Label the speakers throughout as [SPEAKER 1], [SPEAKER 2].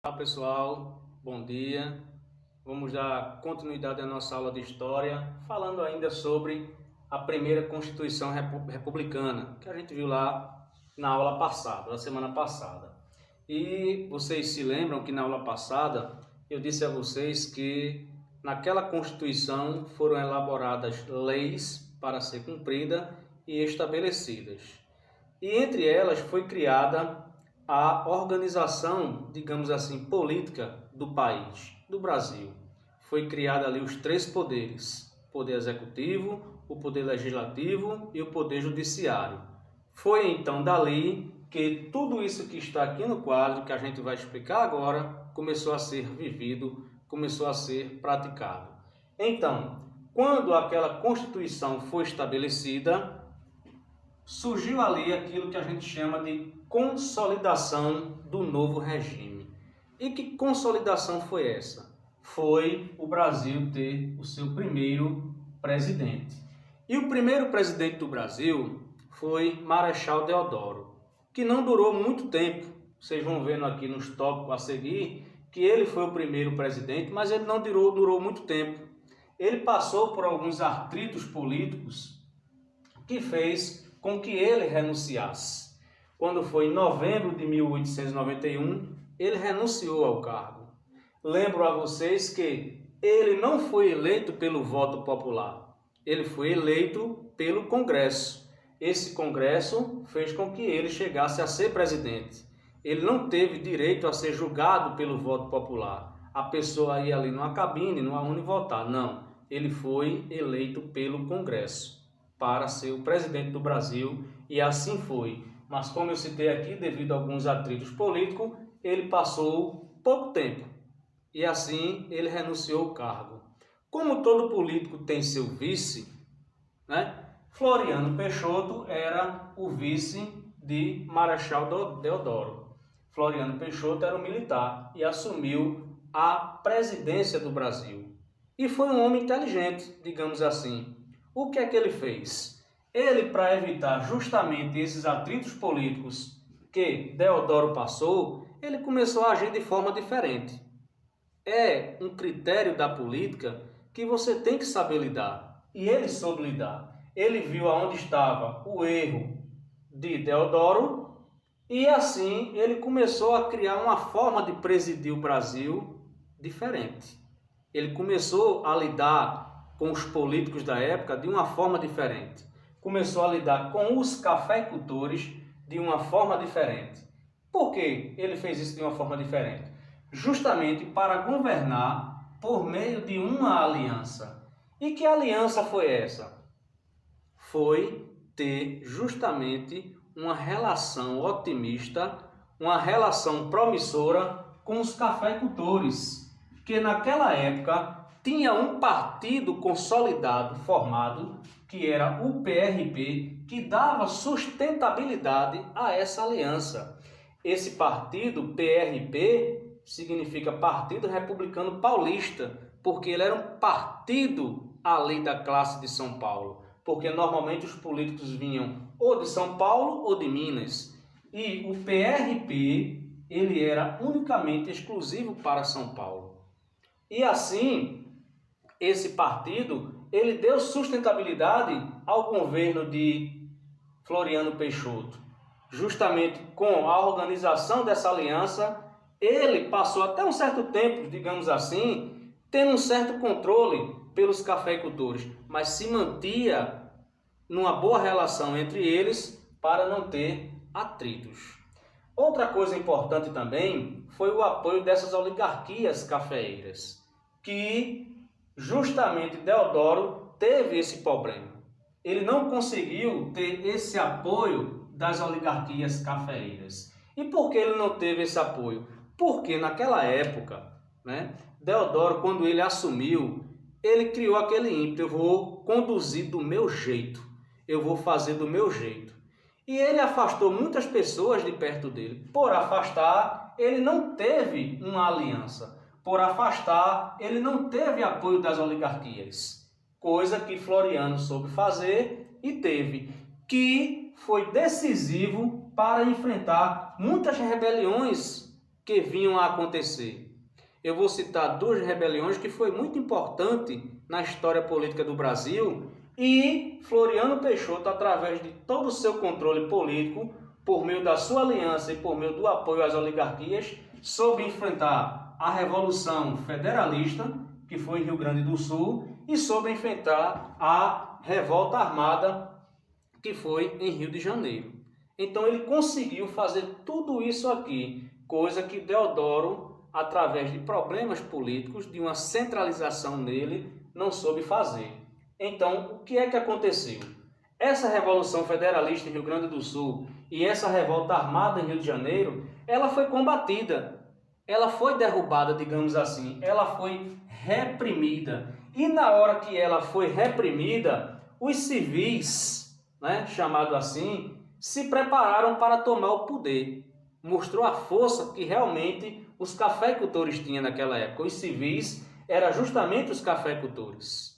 [SPEAKER 1] Olá pessoal, bom dia. Vamos dar continuidade à nossa aula de História, falando ainda sobre a primeira Constituição Republicana, que a gente viu lá na aula passada, na semana passada. E vocês se lembram que na aula passada eu disse a vocês que naquela Constituição foram elaboradas leis para ser cumprida e estabelecidas. E entre elas foi criada a organização, digamos assim, política do país, do Brasil. Foi criada ali os três poderes: o poder executivo, o poder legislativo e o poder judiciário. Foi então dali que tudo isso que está aqui no quadro, que a gente vai explicar agora, começou a ser vivido, começou a ser praticado. Então, quando aquela Constituição foi estabelecida, surgiu ali aquilo que a gente chama de consolidação do novo regime. E que consolidação foi essa? Foi o Brasil ter o seu primeiro presidente. E o primeiro presidente do Brasil foi Marechal Deodoro, que não durou muito tempo. Vocês vão vendo aqui nos tópicos a seguir que ele foi o primeiro presidente, mas ele não durou muito tempo. Ele passou por alguns atritos políticos que fez com que ele renunciasse. Quando foi em novembro de 1891, ele renunciou ao cargo. Lembro a vocês que ele não foi eleito pelo voto popular, ele foi eleito pelo Congresso. Esse Congresso fez com que ele chegasse a ser presidente. Ele não teve direito a ser julgado pelo voto popular. A pessoa ia ali numa cabine, numa urna e votar. Não, ele foi eleito pelo Congresso para ser o presidente do Brasil, e assim foi. Mas como eu citei aqui, devido a alguns atritos políticos, ele passou pouco tempo e assim ele renunciou ao cargo. Como todo político tem seu vice, né? Floriano Peixoto era o vice de Marechal Deodoro. Floriano Peixoto era um militar e assumiu a presidência do Brasil. E foi um homem inteligente, digamos assim. O que é que ele fez? Ele, para evitar justamente esses atritos políticos que Deodoro passou, ele começou a agir de forma diferente. É um critério da política que você tem que saber lidar. E ele soube lidar. Ele viu aonde estava o erro de Deodoro e assim ele começou a criar uma forma de presidir o Brasil diferente. Ele começou a lidar com os políticos da época de uma forma diferente. Começou a lidar com os cafeicultores de uma forma diferente. Por que ele fez isso de uma forma diferente? Justamente para governar por meio de uma aliança. E que aliança foi essa? Foi ter justamente uma relação otimista, uma relação promissora com os cafeicultores, que naquela época tinha um partido consolidado, formado, que era o PRB, que dava sustentabilidade a essa aliança. Esse partido, PRB, significa Partido Republicano Paulista, porque ele era um partido ali da classe de São Paulo, porque normalmente os políticos vinham ou de São Paulo ou de Minas. E o PRB, ele era unicamente exclusivo para São Paulo. E assim, esse partido, ele deu sustentabilidade ao governo de Floriano Peixoto. Justamente com a organização dessa aliança, ele passou até um certo tempo, digamos assim, tendo um certo controle pelos cafeicultores, mas se mantia numa boa relação entre eles para não ter atritos. Outra coisa importante também foi o apoio dessas oligarquias cafeeiras, que justamente Deodoro teve esse problema. Ele não conseguiu ter esse apoio das oligarquias cafeeiras. E por que ele não teve esse apoio? Porque naquela época, né, Deodoro, quando ele assumiu, ele criou aquele ímpeto: eu vou conduzir do meu jeito, eu vou fazer do meu jeito. E ele afastou muitas pessoas de perto dele. Por afastar, ele não teve uma aliança. Por afastar, ele não teve apoio das oligarquias, coisa que Floriano soube fazer e teve, que foi decisivo para enfrentar muitas rebeliões que vinham a acontecer. Eu vou citar duas rebeliões que foi muito importante na história política do Brasil e Floriano Peixoto, através de todo o seu controle político, por meio da sua aliança e por meio do apoio às oligarquias, soube enfrentar a Revolução Federalista, que foi em Rio Grande do Sul, e soube enfrentar a Revolta Armada, que foi em Rio de Janeiro. Então ele conseguiu fazer tudo isso aqui, coisa que Deodoro, através de problemas políticos, de uma centralização nele, não soube fazer. Então, o que é que aconteceu? Essa Revolução Federalista em Rio Grande do Sul e essa Revolta Armada em Rio de Janeiro, ela foi combatida, ela foi derrubada, digamos assim, ela foi reprimida. E na hora que ela foi reprimida, os civis, chamado assim, se prepararam para tomar o poder. Mostrou a força que realmente os cafeicultores tinham naquela época. Os civis eram justamente os cafeicultores.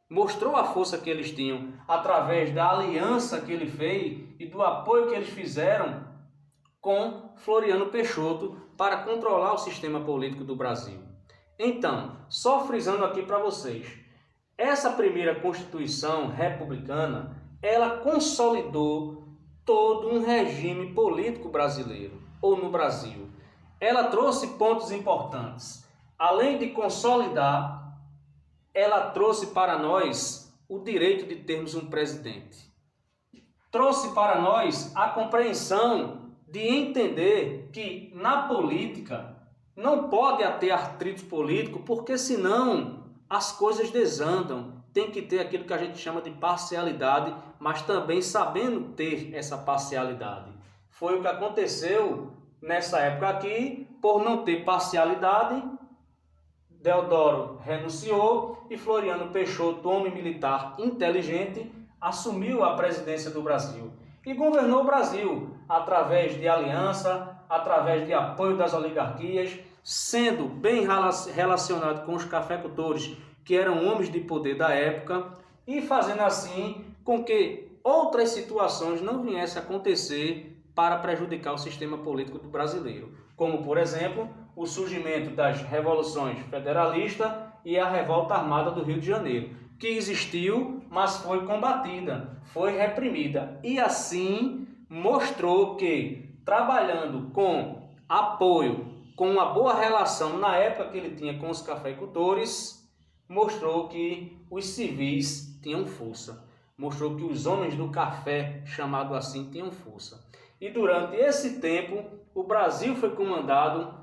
[SPEAKER 1] Mostrou a força que eles tinham através da aliança que ele fez e do apoio que eles fizeram com Floriano Peixoto para controlar o sistema político do Brasil. Então, só frisando aqui para vocês, essa primeira Constituição republicana, ela consolidou todo um regime político brasileiro, ou no Brasil. Ela trouxe pontos importantes. Além de consolidar, ela trouxe para nós o direito de termos um presidente. Trouxe para nós a compreensão de entender que na política não pode haver atrito político, porque senão as coisas desandam. Tem que ter aquilo que a gente chama de parcialidade, mas também sabendo ter essa parcialidade. Foi o que aconteceu nessa época aqui. Por não ter parcialidade, Deodoro renunciou e Floriano Peixoto, homem militar inteligente, assumiu a presidência do Brasil e governou o Brasil através de aliança, através de apoio das oligarquias, sendo bem relacionado com os cafeicultores, que eram homens de poder da época, e fazendo assim com que outras situações não viessem a acontecer para prejudicar o sistema político do brasileiro, como, por exemplo, o surgimento das revoluções federalista e a Revolta Armada do Rio de Janeiro, que existiu, mas foi combatida, foi reprimida, e assim mostrou que, trabalhando com apoio, com uma boa relação na época que ele tinha com os cafeicultores, mostrou que os civis tinham força, mostrou que os homens do café, chamado assim, tinham força. E durante esse tempo, o Brasil foi comandado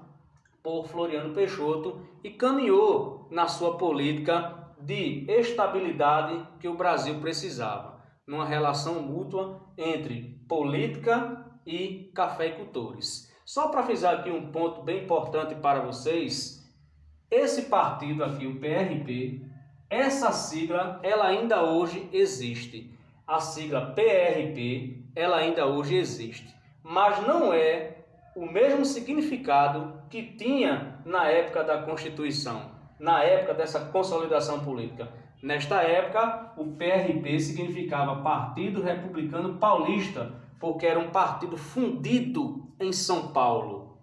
[SPEAKER 1] por Floriano Peixoto e caminhou na sua política de estabilidade que o Brasil precisava, numa relação mútua entre política e cafeicultores. Só para frisar aqui um ponto bem importante para vocês, esse partido aqui, o PRP, essa sigla, ela ainda hoje existe. A sigla PRP, ela ainda hoje existe, mas não é o mesmo significado que tinha na época da Constituição, na época dessa consolidação política. Nesta época, o PRP significava Partido Republicano Paulista, porque era um partido fundido em São Paulo.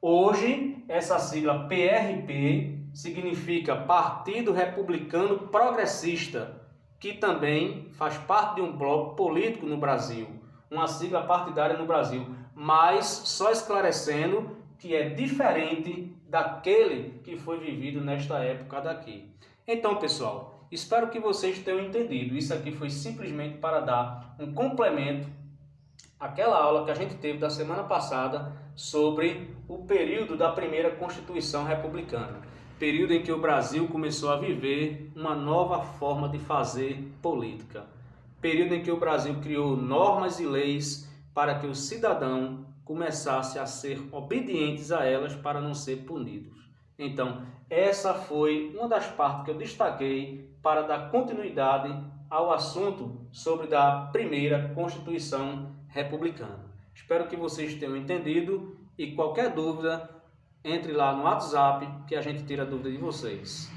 [SPEAKER 1] Hoje, essa sigla PRP significa Partido Republicano Progressista, que também faz parte de um bloco político no Brasil, uma sigla partidária no Brasil, mas só esclarecendo que é diferente daquele que foi vivido nesta época daqui. Então, pessoal, espero que vocês tenham entendido. Isso aqui foi simplesmente para dar um complemento àquela aula que a gente teve da semana passada sobre o período da primeira Constituição Republicana. Período em que o Brasil começou a viver uma nova forma de fazer política. Período em que o Brasil criou normas e leis para que o cidadão começasse a ser obedientes a elas para não ser punidos. Então, essa foi uma das partes que eu destaquei para dar continuidade ao assunto sobre da primeira Constituição Republicana. Espero que vocês tenham entendido e qualquer dúvida, entre lá no WhatsApp que a gente tira a dúvida de vocês.